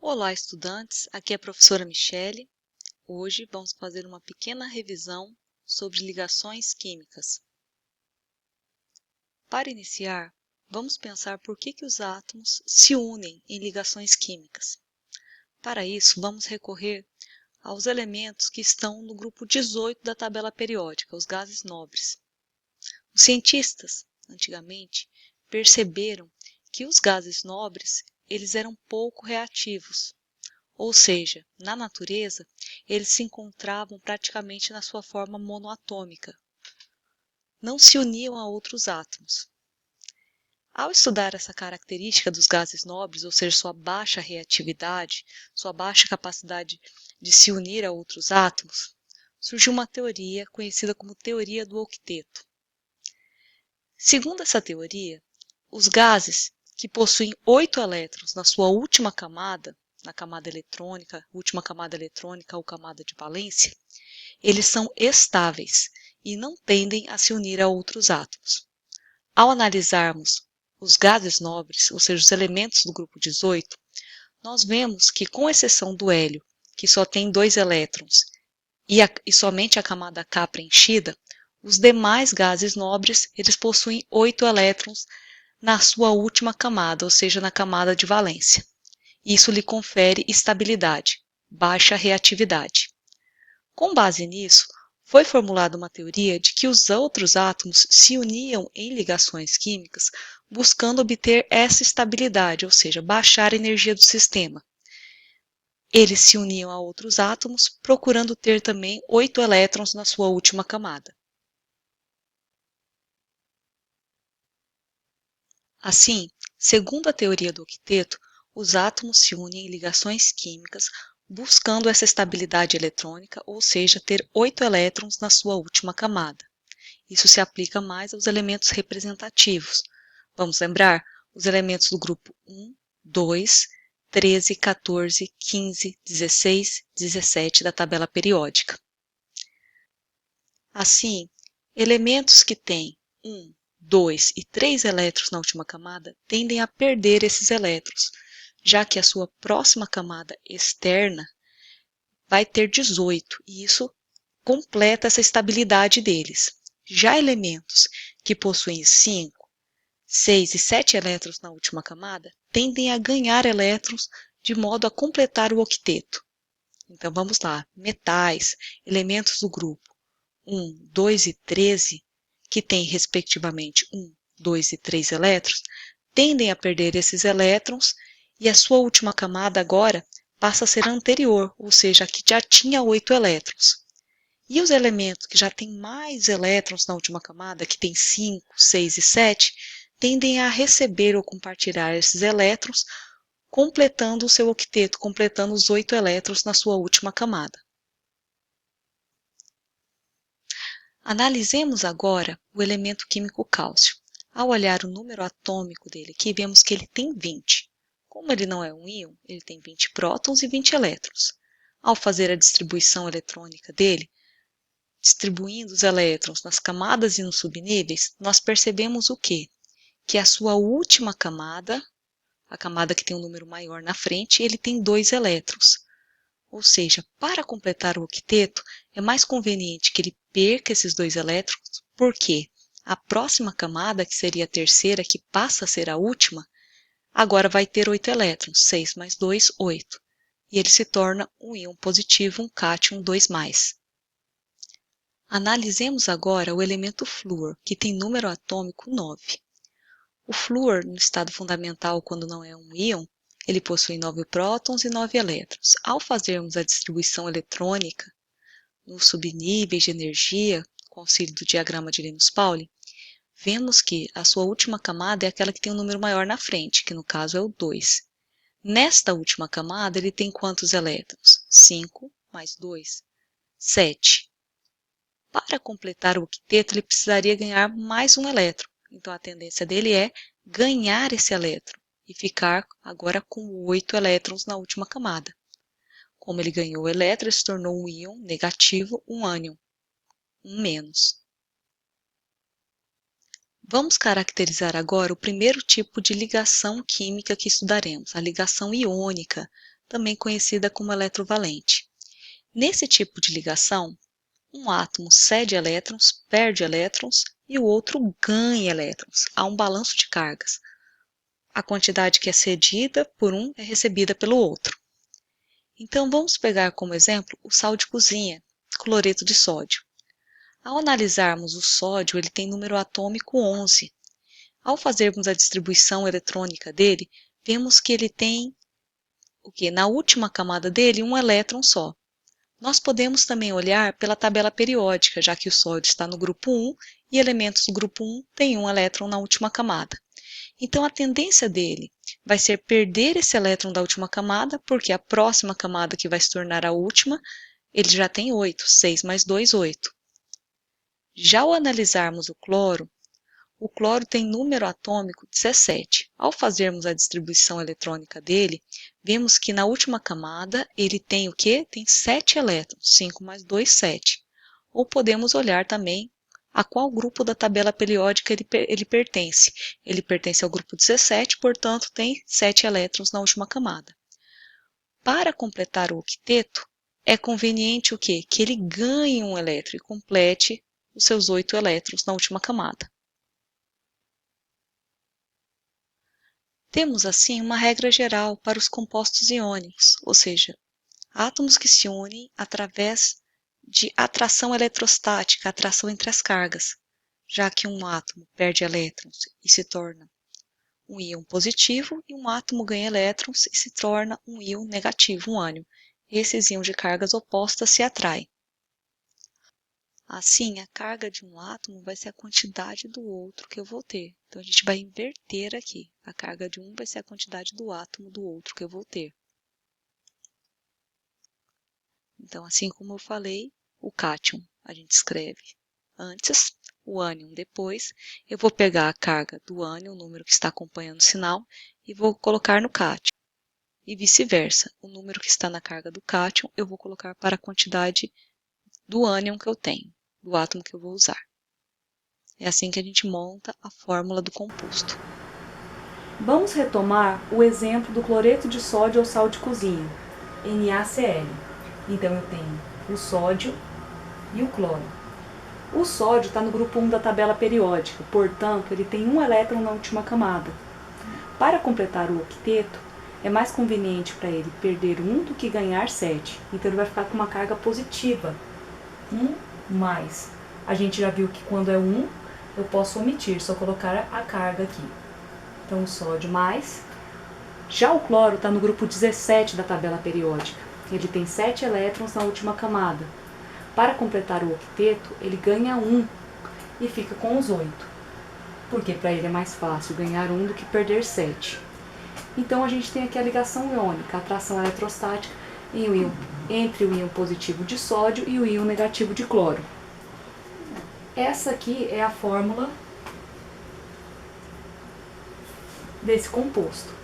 Olá, estudantes! Aqui é a professora Michele. Hoje vamos fazer uma pequena revisão sobre ligações químicas. Para iniciar, vamos pensar por que os átomos se unem em ligações químicas. Para isso, vamos recorrer aos elementos que estão no grupo 18 da tabela periódica, os gases nobres. Os cientistas, antigamente, perceberam que os gases nobres eles eram pouco reativos. Ou seja, na natureza, eles se encontravam praticamente na sua forma monoatômica. Não se uniam a outros átomos. Ao estudar essa característica dos gases nobres, ou seja, sua baixa reatividade, sua baixa capacidade de se unir a outros átomos, surgiu uma teoria conhecida como teoria do octeto. Segundo essa teoria, os gases que possuem 8 elétrons na sua última camada, na camada eletrônica, última camada eletrônica ou camada de valência, eles são estáveis e não tendem a se unir a outros átomos. Ao analisarmos os gases nobres, ou seja, os elementos do grupo 18, nós vemos que, com exceção do hélio, que só tem 2 elétrons, e somente a camada K preenchida, os demais gases nobres eles possuem 8 elétrons na sua última camada, ou seja, na camada de valência. Isso lhe confere estabilidade, baixa reatividade. Com base nisso, foi formulada uma teoria de que os outros átomos se uniam em ligações químicas buscando obter essa estabilidade, ou seja, baixar a energia do sistema. Eles se uniam a outros átomos, procurando ter também 8 elétrons na sua última camada. Assim, segundo a teoria do octeto, os átomos se unem em ligações químicas buscando essa estabilidade eletrônica, ou seja, ter 8 elétrons na sua última camada. Isso se aplica mais aos elementos representativos. Vamos lembrar? Os elementos do grupo 1, 2, 13, 14, 15, 16, 17 da tabela periódica. Assim, elementos que têm 1, 2 e 3 elétrons na última camada tendem a perder esses elétrons, já que a sua próxima camada externa vai ter 18, e isso completa essa estabilidade deles. Já elementos que possuem 5, 6 e 7 elétrons na última camada tendem a ganhar elétrons de modo a completar o octeto. Então vamos lá, metais, elementos do grupo 1, 2 e 13, que têm respectivamente 1, 2 e 3 elétrons, tendem a perder esses elétrons e a sua última camada agora passa a ser a anterior, ou seja, a que já tinha 8 elétrons. E os elementos que já têm mais elétrons na última camada, que tem 5, 6 e 7, tendem a receber ou compartilhar esses elétrons, completando o seu octeto, completando os 8 elétrons na sua última camada. Analisemos agora o elemento químico cálcio. Ao olhar o número atômico dele aqui, vemos que ele tem 20. Como ele não é um íon, ele tem 20 prótons e 20 elétrons. Ao fazer a distribuição eletrônica dele, distribuindo os elétrons nas camadas e nos subníveis, nós percebemos o quê? Que a sua última camada, a camada que tem um número maior na frente, ele tem 2 elétrons. Ou seja, para completar o octeto, é mais conveniente que ele perca esses 2 elétrons, porque a próxima camada, que seria a terceira, que passa a ser a última, agora vai ter 8 elétrons, 6 mais 2, 8. E ele se torna um íon positivo, um cátion 2+. Analisemos agora o elemento flúor, que tem número atômico 9. O flúor, no estado fundamental, quando não é um íon, ele possui 9 prótons e 9 elétrons. Ao fazermos a distribuição eletrônica nos subníveis de energia, com auxílio do diagrama de Linus-Pauling, vemos que a sua última camada é aquela que tem um número maior na frente, que no caso é o 2. Nesta última camada, ele tem quantos elétrons? 5 mais 2, 7. Para completar o octeto, ele precisaria ganhar mais um elétron. Então, a tendência dele é ganhar esse elétron e ficar agora com 8 elétrons na última camada. Como ele ganhou o elétron, ele se tornou um íon negativo, um ânion, um menos. Vamos caracterizar agora o primeiro tipo de ligação química que estudaremos, a ligação iônica, também conhecida como eletrovalente. Nesse tipo de ligação, um átomo cede elétrons, perde elétrons e o outro ganha elétrons. Há um balanço de cargas. A quantidade que é cedida por um é recebida pelo outro. Então, vamos pegar como exemplo o sal de cozinha, cloreto de sódio. Ao analisarmos o sódio, ele tem número atômico 11. Ao fazermos a distribuição eletrônica dele, vemos que ele tem na última camada dele um elétron só. Nós podemos também olhar pela tabela periódica, já que o sódio está no grupo 1 e elementos do grupo 1 têm um elétron na última camada. Então, a tendência dele vai ser perder esse elétron da última camada, porque a próxima camada, que vai se tornar a última, ele já tem 8. 6 mais 2, 8. Já ao analisarmos o cloro tem número atômico 17. Ao fazermos a distribuição eletrônica dele, vemos que na última camada ele tem o quê? Tem 7 elétrons. 5 mais 2, 7. Ou podemos olhar também a qual grupo da tabela periódica ele pertence. Ele pertence ao grupo 17, portanto, tem 7 elétrons na última camada. Para completar o octeto, é conveniente o quê? Que ele ganhe um elétron e complete os seus 8 elétrons na última camada. Temos, assim, uma regra geral para os compostos iônicos, ou seja, átomos que se unem através de atração eletrostática, atração entre as cargas, já que um átomo perde elétrons e se torna um íon positivo, e um átomo ganha elétrons e se torna um íon negativo, um ânion. Esses íons de cargas opostas se atraem. Assim, a carga de um átomo vai ser a quantidade do outro que eu vou ter. Então, a gente vai inverter aqui. A carga de um vai ser a quantidade do átomo do outro que eu vou ter. Então, assim como eu falei, o cátion a gente escreve antes, o ânion depois. Eu vou pegar a carga do ânion, o número que está acompanhando o sinal, e vou colocar no cátion. E vice-versa, o número que está na carga do cátion, eu vou colocar para a quantidade do ânion que eu tenho, do átomo que eu vou usar. É assim que a gente monta a fórmula do composto. Vamos retomar o exemplo do cloreto de sódio ou sal de cozinha, NaCl. Então, eu tenho o sódio e o cloro. O sódio está no grupo 1 da tabela periódica, portanto, ele tem um elétron na última camada. Para completar o octeto, é mais conveniente para ele perder 1 do que ganhar 7. Então, ele vai ficar com uma carga positiva. 1 mais. A gente já viu que quando é 1, eu posso omitir, só colocar a carga aqui. Então, o sódio mais. Já o cloro está no grupo 17 da tabela periódica. Ele tem 7 elétrons na última camada. Para completar o octeto, ele ganha 1 e fica com os 8. Porque para ele é mais fácil ganhar 1 do que perder 7. Então, a gente tem aqui a ligação iônica, a atração eletrostática entre o íon positivo de sódio e o íon negativo de cloro. Essa aqui é a fórmula desse composto.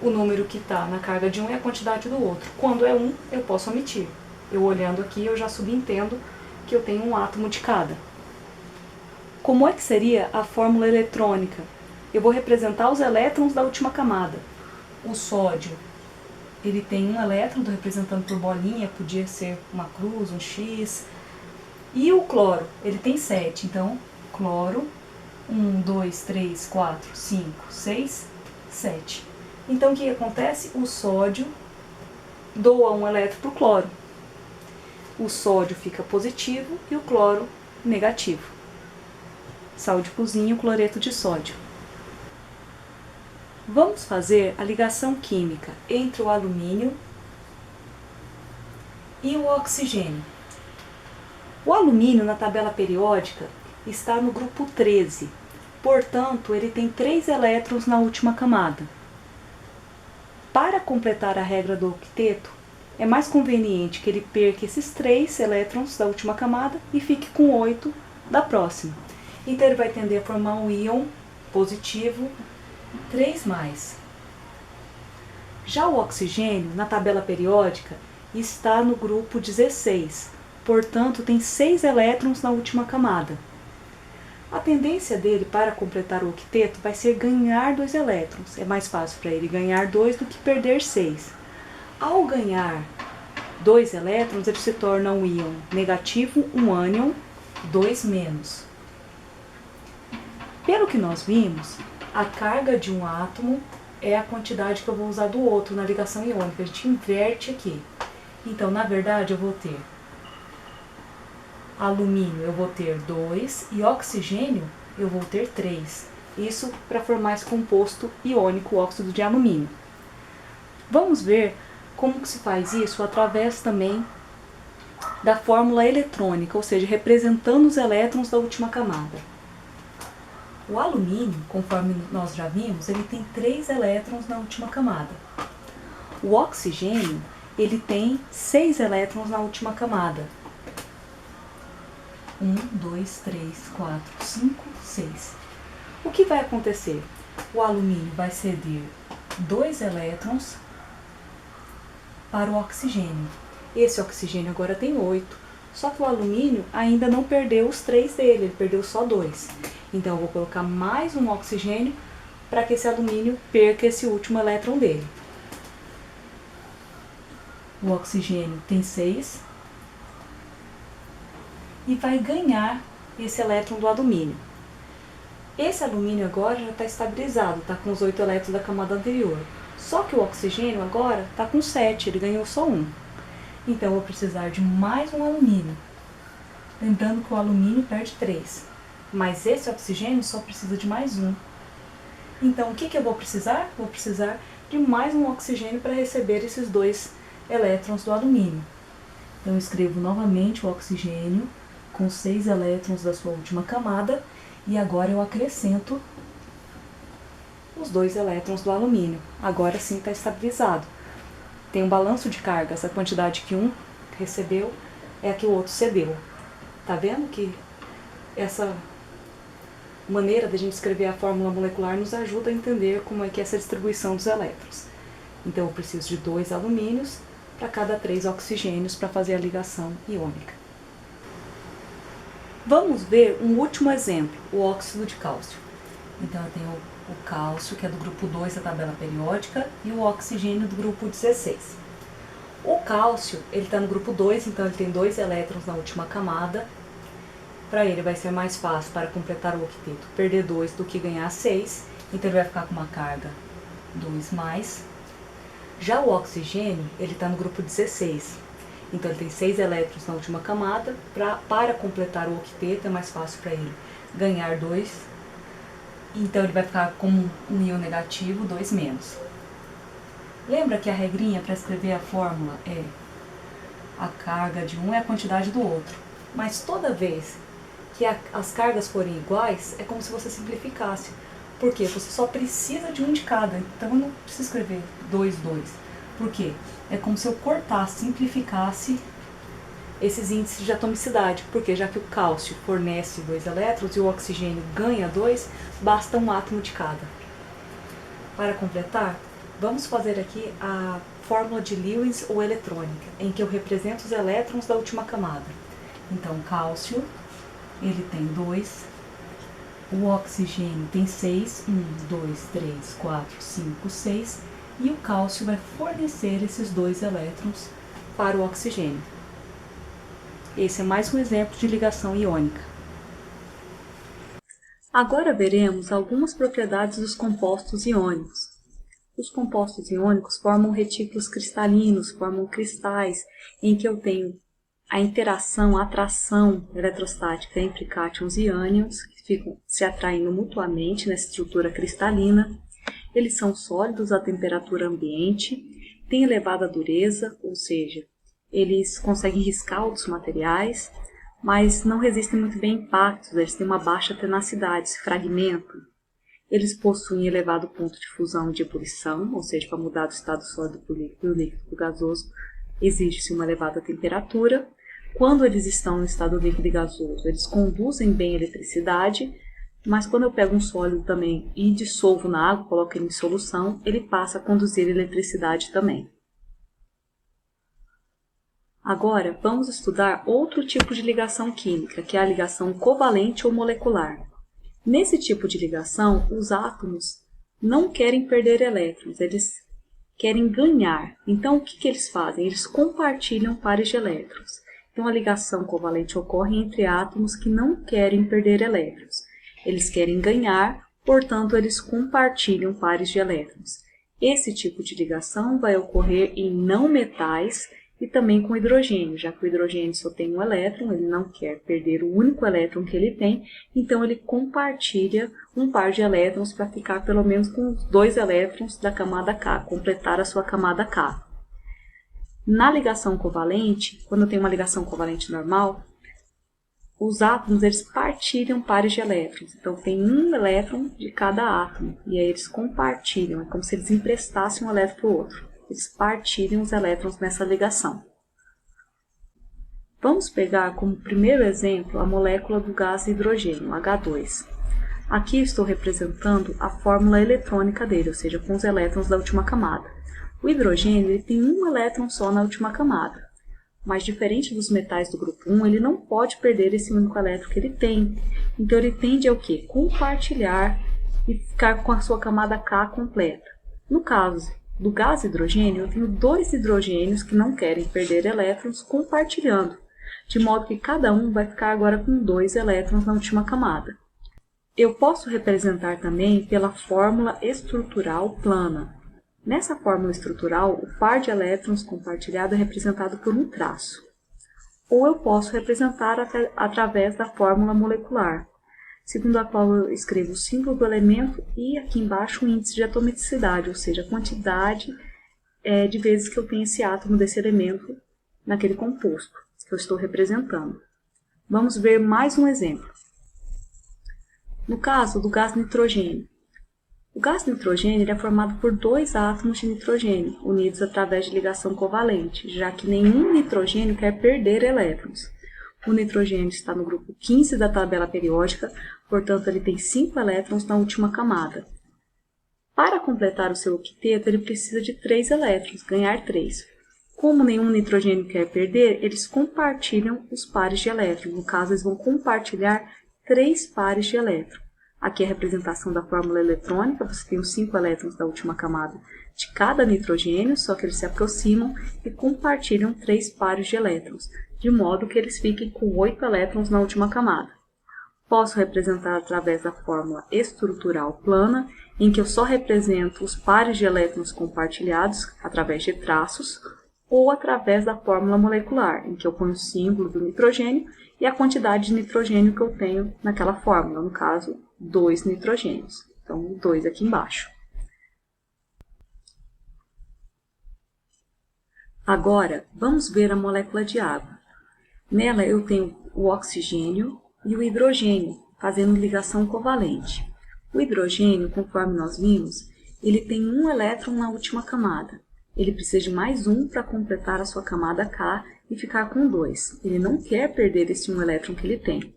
O número que está na carga de um é a quantidade do outro. Quando é 1, eu posso omitir. Eu olhando aqui, eu já subentendo que eu tenho um átomo de cada. Como é que seria a fórmula eletrônica? Eu vou representar os elétrons da última camada. O sódio, ele tem um elétron, estou representando por bolinha, podia ser uma cruz, um X. E o cloro, ele tem 7. Então, cloro, 1, 2, 3, 4, 5, 6, 7. Então, o que acontece? O sódio doa um elétron para o cloro. O sódio fica positivo e o cloro negativo. Sal de cozinha, o cloreto de sódio. Vamos fazer a ligação química entre o alumínio e o oxigênio. O alumínio na tabela periódica está no grupo 13, portanto, ele tem 3 elétrons na última camada. Para completar a regra do octeto, é mais conveniente que ele perca esses 3 elétrons da última camada e fique com 8 da próxima. Então, ele vai tender a formar um íon positivo 3+. Já o oxigênio, na tabela periódica, está no grupo 16, portanto, tem 6 elétrons na última camada. A tendência dele para completar o octeto vai ser ganhar 2 elétrons. É mais fácil para ele ganhar 2 do que perder 6. Ao ganhar 2 elétrons, ele se torna um íon negativo, um ânion, 2-. Pelo que nós vimos, a carga de um átomo é a quantidade que eu vou usar do outro na ligação iônica. A gente inverte aqui. Então, na verdade, eu vou ter alumínio, eu vou ter 2, e oxigênio, eu vou ter 3. Isso para formar esse composto iônico, óxido de alumínio. Vamos ver como que se faz isso através também da fórmula eletrônica, ou seja, representando os elétrons da última camada. O alumínio, conforme nós já vimos, ele tem 3 elétrons na última camada. O oxigênio, ele tem 6 elétrons na última camada. 1, 2, 3, 4, 5, 6. O que vai acontecer? O alumínio vai ceder 2 elétrons para o oxigênio. Esse oxigênio agora tem 8, só que o alumínio ainda não perdeu os 3 dele, ele perdeu só 2. Então eu vou colocar mais um oxigênio para que esse alumínio perca esse último elétron dele. O oxigênio tem 6 e vai ganhar esse elétron do alumínio. Esse alumínio agora já está estabilizado, está com os 8 elétrons da camada anterior. Só que o oxigênio agora está com 7, ele ganhou só 1. Então eu vou precisar de mais um alumínio. Lembrando que o alumínio perde 3. Mas esse oxigênio só precisa de mais 1. Então o que eu vou precisar? Vou precisar de mais um oxigênio para receber esses 2 elétrons do alumínio. Então eu escrevo novamente o oxigênio com 6 elétrons da sua última camada. E agora eu acrescento os 2 elétrons do alumínio. Agora sim está estabilizado. Tem um balanço de carga. Essa quantidade que um recebeu é a que o outro cedeu. Tá vendo que essa maneira de a gente escrever a fórmula molecular nos ajuda a entender como é que é essa distribuição dos elétrons. Então eu preciso de 2 alumínios para cada 3 oxigênios para fazer a ligação iônica. Vamos ver um último exemplo, o óxido de cálcio. Então eu tenho o cálcio, que é do grupo 2 da tabela periódica, e o oxigênio do grupo 16. O cálcio, ele está no grupo 2, então ele tem 2 elétrons na última camada. Para ele vai ser mais fácil para completar o octeto perder 2 do que ganhar 6, então ele vai ficar com uma carga 2+. Já o oxigênio, ele está no grupo 16, então ele tem 6 elétrons na última camada. Para completar o octeto é mais fácil para ele ganhar 2, então ele vai ficar com um íon negativo, 2-. Lembra que a regrinha para escrever a fórmula é a carga de um é a quantidade do outro, mas toda vez que as cargas forem iguais, é como se você simplificasse. Por quê? Você só precisa de um de cada, então eu não preciso escrever 2, 2. Por quê? É como se eu cortasse, simplificasse esses índices de atomicidade, porque já que o cálcio fornece 2 elétrons e o oxigênio ganha 2, basta um átomo de cada. Para completar, vamos fazer aqui a fórmula de Lewis ou eletrônica, em que eu represento os elétrons da última camada. Então, cálcio, ele tem 2, o oxigênio tem 6, 1, 2, 3, 4, 5, 6, e o cálcio vai fornecer esses 2 elétrons para o oxigênio. Esse é mais um exemplo de ligação iônica. Agora veremos algumas propriedades dos compostos iônicos. Os compostos iônicos formam retículos cristalinos, formam cristais, em que eu tenho a interação, a atração eletrostática entre cátions e ânions, que ficam se atraindo mutuamente nessa estrutura cristalina. Eles são sólidos a temperatura ambiente, têm elevada dureza, ou seja, eles conseguem riscar outros materiais, mas não resistem muito bem a impactos, eles têm uma baixa tenacidade, se fragmentam. Eles possuem elevado ponto de fusão e de ebulição, ou seja, para mudar do estado sólido para o líquido para o gasoso, exige-se uma elevada temperatura. Quando eles estão no estado líquido e gasoso, eles conduzem bem a eletricidade, mas quando eu pego um sólido também e dissolvo na água, coloco ele em solução, ele passa a conduzir eletricidade também. Agora, vamos estudar outro tipo de ligação química, que é a ligação covalente ou molecular. Nesse tipo de ligação, os átomos não querem perder elétrons, eles querem ganhar. Então, o que eles fazem? Eles compartilham pares de elétrons. Então, a ligação covalente ocorre entre átomos que não querem perder elétrons. Eles querem ganhar, portanto, eles compartilham pares de elétrons. Esse tipo de ligação vai ocorrer em não metais e também com hidrogênio, já que o hidrogênio só tem um elétron, ele não quer perder o único elétron que ele tem, então ele compartilha um par de elétrons para ficar pelo menos com os 2 elétrons da camada K, completar a sua camada K. Na ligação covalente, quando eu tenho uma ligação covalente normal, os átomos eles partilham pares de elétrons, então tem um elétron de cada átomo, e aí eles compartilham, é como se eles emprestassem um elétron para o outro. Eles partilham os elétrons nessa ligação. Vamos pegar como primeiro exemplo a molécula do gás hidrogênio, H2. Aqui estou representando a fórmula eletrônica dele, ou seja, com os elétrons da última camada. O hidrogênio ele tem um elétron só na última camada, mas diferente dos metais do grupo 1, ele não pode perder esse único elétron que ele tem. Então ele tende a quê? Compartilhar e ficar com a sua camada K completa. No caso do gás hidrogênio, eu tenho 2 hidrogênios que não querem perder elétrons compartilhando, de modo que cada um vai ficar agora com 2 elétrons na última camada. Eu posso representar também pela fórmula estrutural plana. Nessa fórmula estrutural, o par de elétrons compartilhado é representado por um traço. Ou eu posso representar através da fórmula molecular, segundo a qual eu escrevo o símbolo do elemento e aqui embaixo o índice de atomicidade, ou seja, a quantidade de vezes que eu tenho esse átomo desse elemento naquele composto que eu estou representando. Vamos ver mais um exemplo. No caso do gás nitrogênio. O gás nitrogênio é formado por 2 átomos de nitrogênio, unidos através de ligação covalente, já que nenhum nitrogênio quer perder elétrons. O nitrogênio está no grupo 15 da tabela periódica, portanto, ele tem 5 elétrons na última camada. Para completar o seu octeto, ele precisa de 3 elétrons, ganhar 3. Como nenhum nitrogênio quer perder, eles compartilham os pares de elétrons. No caso, eles vão compartilhar 3 pares de elétrons. Aqui é a representação da fórmula eletrônica, você tem os 5 elétrons da última camada de cada nitrogênio, só que eles se aproximam e compartilham 3 pares de elétrons, de modo que eles fiquem com 8 elétrons na última camada. Posso representar através da fórmula estrutural plana, em que eu só represento os pares de elétrons compartilhados através de traços, ou através da fórmula molecular, em que eu ponho o símbolo do nitrogênio e a quantidade de nitrogênio que eu tenho naquela fórmula, no caso, 2 nitrogênios. Então, 2 aqui embaixo. Agora, vamos ver a molécula de água. Nela eu tenho o oxigênio e o hidrogênio, fazendo ligação covalente. O hidrogênio, conforme nós vimos, ele tem um elétron na última camada. Ele precisa de mais um para completar a sua camada K e ficar com 2. Ele não quer perder esse um elétron que ele tem.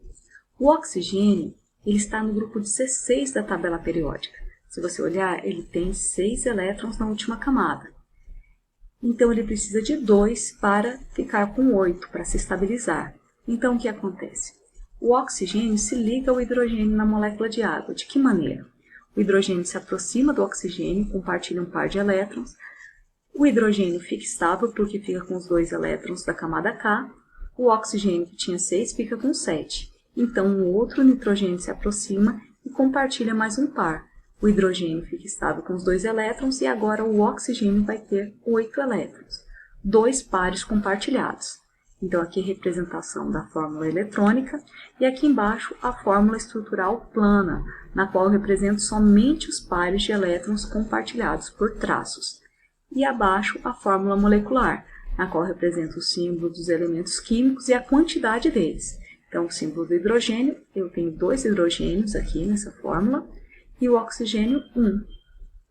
O oxigênio, ele está no grupo 16 da tabela periódica. Se você olhar, ele tem 6 elétrons na última camada. Então, ele precisa de 2 para ficar com 8, para se estabilizar. Então, o que acontece? O oxigênio se liga ao hidrogênio na molécula de água. De que maneira? O hidrogênio se aproxima do oxigênio, compartilha um par de elétrons. O hidrogênio fica estável porque fica com os 2 elétrons da camada K. O oxigênio, que tinha 6, fica com 7. Então, um outro nitrogênio se aproxima e compartilha mais um par. O hidrogênio fica estável com os 2 elétrons e agora o oxigênio vai ter 8 elétrons. 2 pares compartilhados. Então, aqui a representação da fórmula eletrônica e aqui embaixo a fórmula estrutural plana, na qual eu represento somente os pares de elétrons compartilhados por traços. E abaixo a fórmula molecular, na qual eu represento o símbolo dos elementos químicos e a quantidade deles. Então, o símbolo do hidrogênio, eu tenho 2 hidrogênios aqui nessa fórmula, e o oxigênio, 1.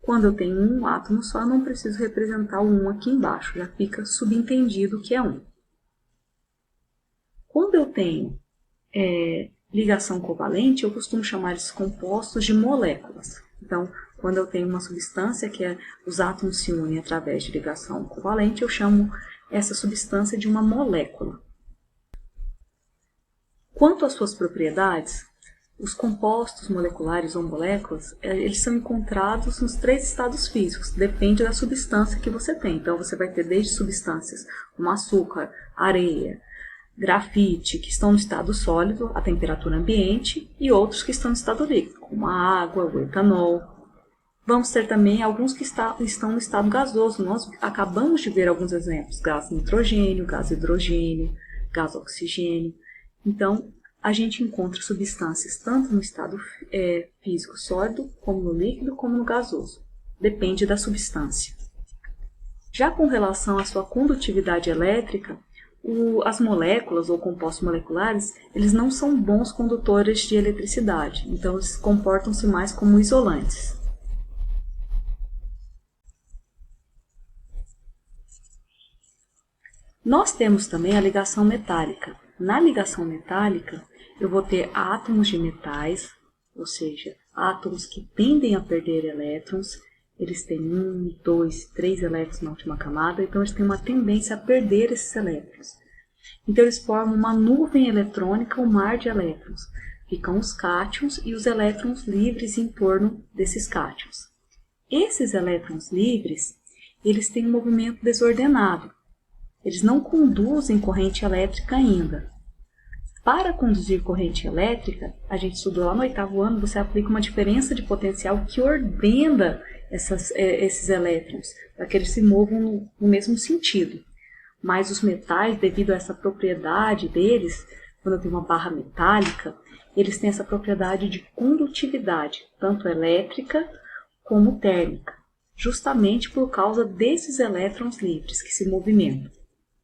Quando eu tenho um átomo só, eu não preciso representar o 1 aqui embaixo, já fica subentendido que é 1. Quando eu tenho ligação covalente, eu costumo chamar esses compostos de moléculas. Então, quando eu tenho uma substância que os átomos se unem através de ligação covalente, eu chamo essa substância de uma molécula. Quanto às suas propriedades, Os compostos moleculares ou moléculas, eles são encontrados nos 3 estados físicos, depende da substância que você tem. Então, você vai ter desde substâncias como açúcar, areia, grafite, que estão no estado sólido, a temperatura ambiente, e outros que estão no estado líquido, como a água, o etanol. Vamos ter também alguns que estão no estado gasoso. Nós acabamos de ver alguns exemplos, gás nitrogênio, gás hidrogênio, gás oxigênio. Então, a gente encontra substâncias tanto no estado físico sólido, como no líquido, como no gasoso. Depende da substância. Já com relação à sua condutividade elétrica, as moléculas ou compostos moleculares, eles não são bons condutores de eletricidade, então eles comportam-se mais como isolantes. Nós temos também a ligação metálica. Na ligação metálica, eu vou ter átomos de metais, ou seja, átomos que tendem a perder elétrons. Eles têm 1, 2, 3 elétrons na última camada, então eles têm uma tendência a perder esses elétrons. Então eles formam uma nuvem eletrônica, um mar de elétrons. Ficam os cátions e os elétrons livres em torno desses cátions. Esses elétrons livres, eles têm um movimento desordenado. Eles não conduzem corrente elétrica ainda. Para conduzir corrente elétrica, a gente estudou lá no 8º ano, você aplica uma diferença de potencial que ordena esses elétrons, para que eles se movam no mesmo sentido. Mas os metais, devido a essa propriedade deles, quando eu tenho uma barra metálica, eles têm essa propriedade de condutividade, tanto elétrica como térmica, justamente por causa desses elétrons livres que se movimentam.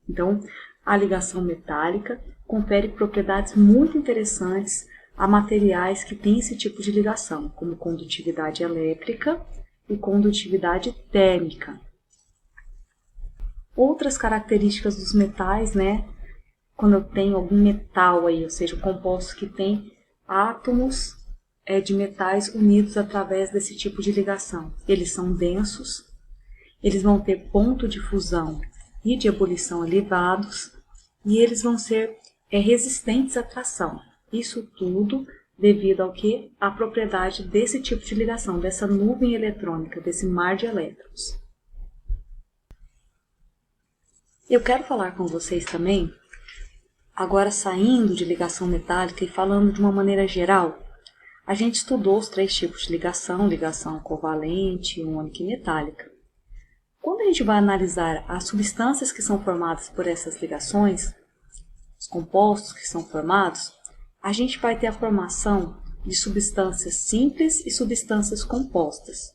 Então, a ligação metálica confere propriedades muito interessantes a materiais que têm esse tipo de ligação, como condutividade elétrica e condutividade térmica. Outras características dos metais, quando eu tenho algum metal aí, ou seja, compostos que têm átomos de metais unidos através desse tipo de ligação. Eles são densos, eles vão ter ponto de fusão e de ebulição elevados, e eles vão ser resistentes à tração. Isso tudo devido ao que? À propriedade desse tipo de ligação, dessa nuvem eletrônica, desse mar de elétrons. Eu quero falar com vocês também, agora saindo de ligação metálica e falando de uma maneira geral. A gente estudou os 3 tipos de ligação covalente, iônica e metálica. Quando a gente vai analisar as substâncias que são formadas por essas ligações, os compostos que são formados, a gente vai ter a formação de substâncias simples e substâncias compostas.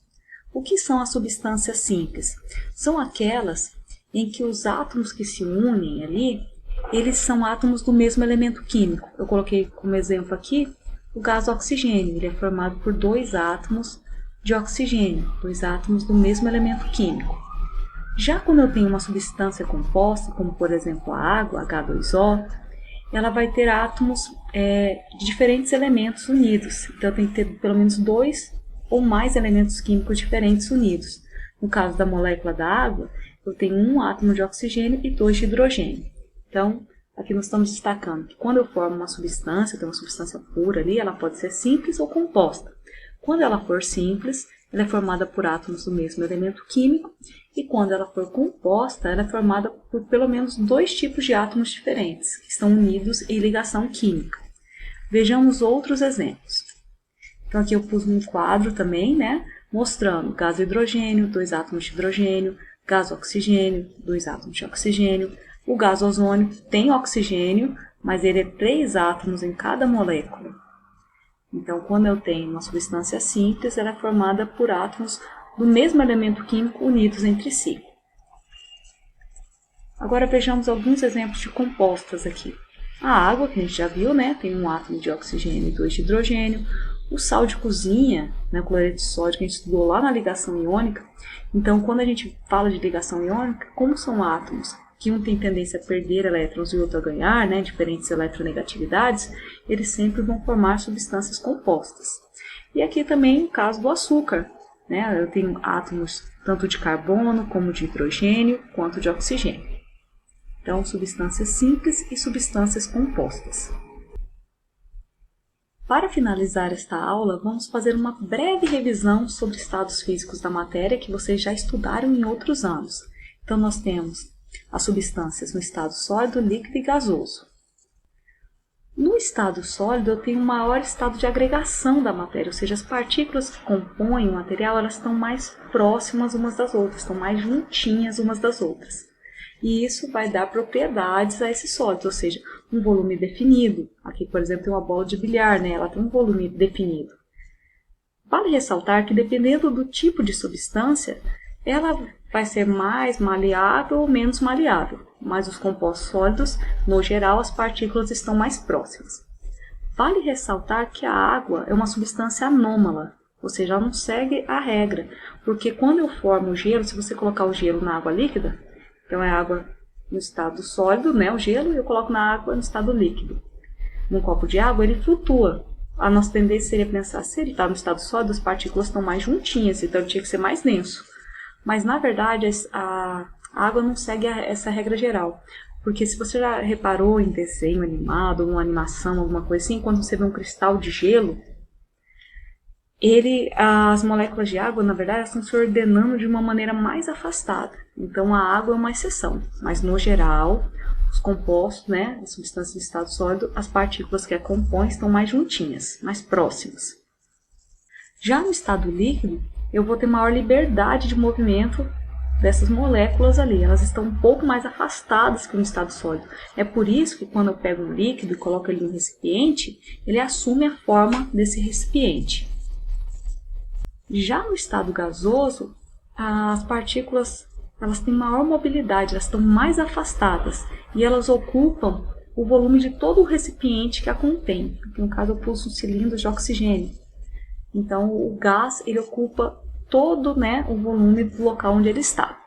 O que são as substâncias simples? São aquelas em que os átomos que se unem ali, eles são átomos do mesmo elemento químico. Eu coloquei como exemplo aqui o gás oxigênio. Ele é formado por 2 átomos de oxigênio, 2 átomos do mesmo elemento químico. Já quando eu tenho uma substância composta, como por exemplo a água, H2O, ela vai ter átomos de diferentes elementos unidos. Então eu tenho que ter pelo menos 2 ou mais elementos químicos diferentes unidos. No caso da molécula da água, eu tenho 1 átomo de oxigênio e 2 de hidrogênio. Então, aqui nós estamos destacando que quando eu formo uma substância, eu tenho uma substância pura ali, ela pode ser simples ou composta. Quando ela for simples, ela é formada por átomos do mesmo elemento químico, e quando ela for composta, ela é formada por pelo menos 2 tipos de átomos diferentes, que estão unidos em ligação química. Vejamos outros exemplos. Então aqui eu pus um quadro também, mostrando gás hidrogênio, 2 átomos de hidrogênio, gás oxigênio, 2 átomos de oxigênio. O gás ozônio tem oxigênio, mas ele é 3 átomos em cada molécula. Então, quando eu tenho uma substância simples, ela é formada por átomos do mesmo elemento químico unidos entre si. Agora vejamos alguns exemplos de compostas aqui. A água, que a gente já viu, tem 1 átomo de oxigênio e 2 de hidrogênio. O sal de cozinha, o cloreto de sódio, que a gente estudou lá na ligação iônica. Então, quando a gente fala de ligação iônica, como são átomos que um tem tendência a perder elétrons e o outro a ganhar, diferentes eletronegatividades, eles sempre vão formar substâncias compostas. E aqui também o caso do açúcar. Eu tenho átomos tanto de carbono, como de hidrogênio, quanto de oxigênio. Então, substâncias simples e substâncias compostas. Para finalizar esta aula, vamos fazer uma breve revisão sobre estados físicos da matéria que vocês já estudaram em outros anos. Então, nós temos as substâncias no estado sólido, líquido e gasoso. No estado sólido, eu tenho um maior estado de agregação da matéria, ou seja, as partículas que compõem o material elas estão mais próximas umas das outras, estão mais juntinhas umas das outras. E isso vai dar propriedades a esses sólidos, ou seja, um volume definido. Aqui, por exemplo, tem uma bola de bilhar, né? Ela tem um volume definido. Vale ressaltar que, dependendo do tipo de substância, ela vai ser mais maleável ou menos maleável, mas os compostos sólidos, no geral, as partículas estão mais próximas. Vale ressaltar que a água é uma substância anômala, ou seja, ela não segue a regra, porque quando eu formo o gelo, se você colocar o gelo na água líquida, então é água no estado sólido, né, o gelo, e eu coloco na água no estado líquido. Num copo de água, ele flutua. A nossa tendência seria pensar, se ele está no estado sólido, as partículas estão mais juntinhas, então ele tinha que ser mais denso. Mas, na verdade, a água não segue essa regra geral. Porque se você já reparou em desenho animado, uma animação, alguma coisa assim, quando você vê um cristal de gelo, as moléculas de água, na verdade, estão se ordenando de uma maneira mais afastada. Então, a água é uma exceção. Mas, no geral, os compostos, né, as substâncias de estado sólido, as partículas que a compõem estão mais juntinhas, mais próximas. Já no estado líquido, eu vou ter maior liberdade de movimento dessas moléculas ali. Elas estão um pouco mais afastadas que no estado sólido. É por isso que quando eu pego um líquido e coloco ele em um recipiente, ele assume a forma desse recipiente. Já no estado gasoso, as partículas elas têm maior mobilidade, elas estão mais afastadas e elas ocupam o volume de todo o recipiente que a contém. Aqui, no caso, eu pus um cilindro de oxigênio. Então, o gás ele ocupa todo, né, o volume do local onde ele está.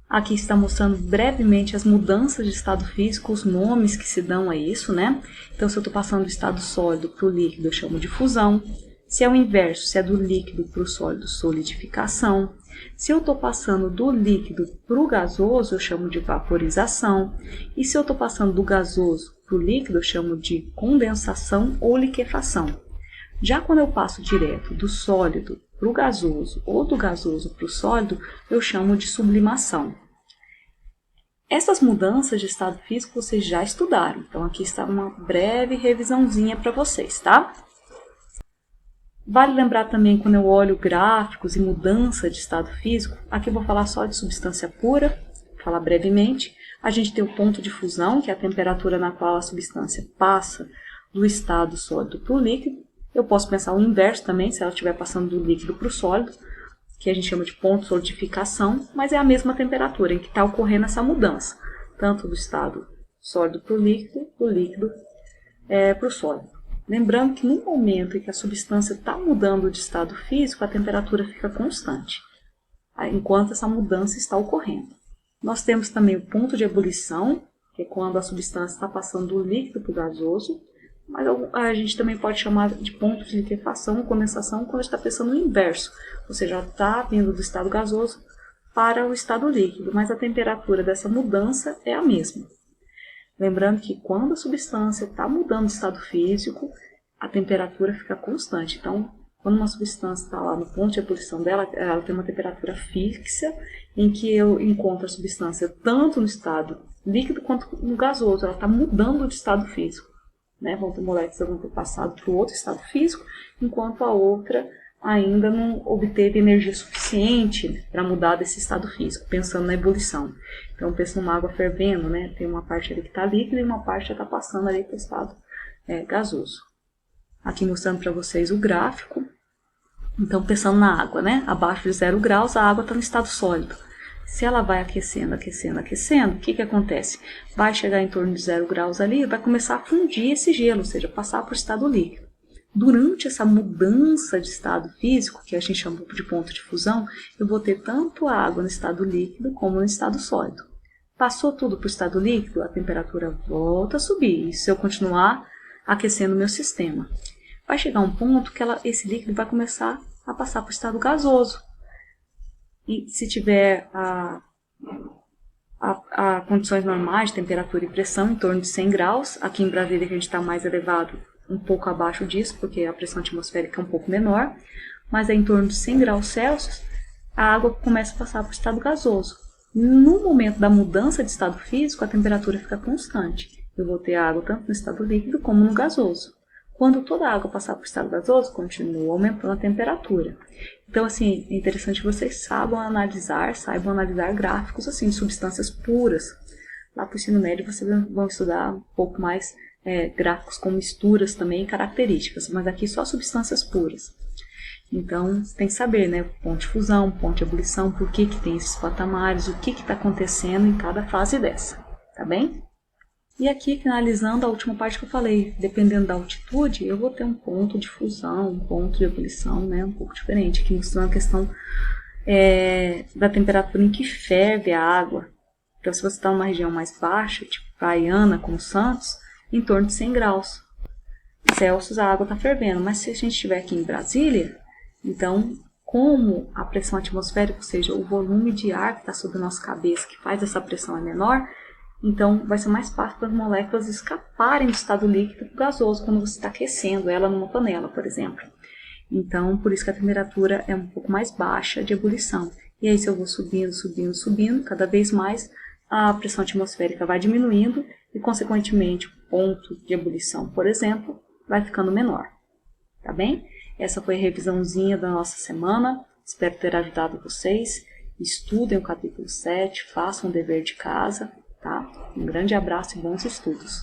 Aqui está mostrando brevemente as mudanças de estado físico, os nomes que se dão a isso, né? Então, se eu estou passando do estado sólido para o líquido, eu chamo de fusão. Se é o inverso, se é do líquido para o sólido, solidificação. Se eu estou passando do líquido para o gasoso, eu chamo de vaporização. E se eu estou passando do gasoso para o líquido, eu chamo de condensação ou liquefação. Já quando eu passo direto do sólido para o gasoso ou do gasoso para o sólido, eu chamo de sublimação. Essas mudanças de estado físico vocês já estudaram, então aqui está uma breve revisãozinha para vocês, tá? Vale lembrar também quando eu olho gráficos e mudança de estado físico, aqui eu vou falar só de substância pura, vou falar brevemente. A gente tem o ponto de fusão, que é a temperatura na qual a substância passa do estado sólido para o líquido. Eu posso pensar o inverso também, se ela estiver passando do líquido para o sólido, que a gente chama de ponto de solidificação, mas é a mesma temperatura em que está ocorrendo essa mudança, tanto do estado sólido para o líquido, do líquido para o sólido. Lembrando que no momento em que a substância está mudando de estado físico, a temperatura fica constante, enquanto essa mudança está ocorrendo. Nós temos também o ponto de ebulição, que é quando a substância está passando do líquido para o gasoso, mas a gente também pode chamar de ponto de liquefação ou condensação quando está pensando no inverso, ou seja, está vindo do estado gasoso para o estado líquido, mas a temperatura dessa mudança é a mesma. Lembrando que quando a substância está mudando de estado físico, a temperatura fica constante. Então, quando uma substância está lá no ponto de ebulição dela, ela tem uma temperatura fixa, em que eu encontro a substância tanto no estado líquido quanto no gasoso. Ela está mudando de estado físico. Né? Vão ter moléculas que vão ter passado para o outro estado físico, enquanto a outra ainda não obteve energia suficiente para mudar desse estado físico, pensando na ebulição. Então, pensa numa água fervendo, né? Tem uma parte ali que está líquida e uma parte já está passando ali para o estado gasoso. Aqui mostrando para vocês o gráfico. Então, pensando na água, né? Abaixo de 0 graus, a água está no estado sólido. Se ela vai aquecendo, aquecendo, aquecendo, o que acontece? Vai chegar em torno de 0 graus ali e vai começar a fundir esse gelo, ou seja, passar para o estado líquido. Durante essa mudança de estado físico, que a gente chama de ponto de fusão, eu vou ter tanto a água no estado líquido como no estado sólido. Passou tudo para o estado líquido, a temperatura volta a subir, e se eu continuar aquecendo o meu sistema. Vai chegar um ponto que esse líquido vai começar a passar para o estado gasoso. E se tiver condições normais de temperatura e pressão, em torno de 100 graus, aqui em Brasília que a gente está mais elevado, um pouco abaixo disso, porque a pressão atmosférica é um pouco menor, mas é em torno de 100 graus Celsius, a água começa a passar para o estado gasoso. No momento da mudança de estado físico, a temperatura fica constante. Eu vou ter água tanto no estado líquido como no gasoso. Quando toda a água passar para o estado gasoso, continua aumentando a temperatura. Então, assim, é interessante que vocês saibam analisar gráficos assim, de substâncias puras. Lá para o ensino médio vocês vão estudar um pouco mais gráficos com misturas também, características, mas aqui só substâncias puras. Então, você tem que saber, né, ponto de fusão, ponto de ebulição, por que tem esses patamares, o que está acontecendo em cada fase dessa, tá bem? E aqui, finalizando a última parte que eu falei, dependendo da altitude, eu vou ter um ponto de fusão, um ponto de ebulição, né, um pouco diferente, aqui mostrando a questão da temperatura em que ferve a água. Então, se você está numa região mais baixa, tipo praiana, como Santos, em torno de 100 graus Celsius a água está fervendo. Mas se a gente estiver aqui em Brasília, então, como a pressão atmosférica, ou seja, o volume de ar que está sobre a nossa cabeça, que faz essa pressão é menor, então vai ser mais fácil para as moléculas escaparem do estado líquido para o gasoso quando você está aquecendo ela numa panela, por exemplo. Então, por isso que a temperatura é um pouco mais baixa de ebulição. E aí, se eu vou subindo, cada vez mais a pressão atmosférica vai diminuindo e, consequentemente, o ponto de ebulição, por exemplo, vai ficando menor. Tá bem? Essa foi a revisãozinha da nossa semana. Espero ter ajudado vocês. Estudem o capítulo 7, façam o dever de casa, tá? Um grande abraço e bons estudos.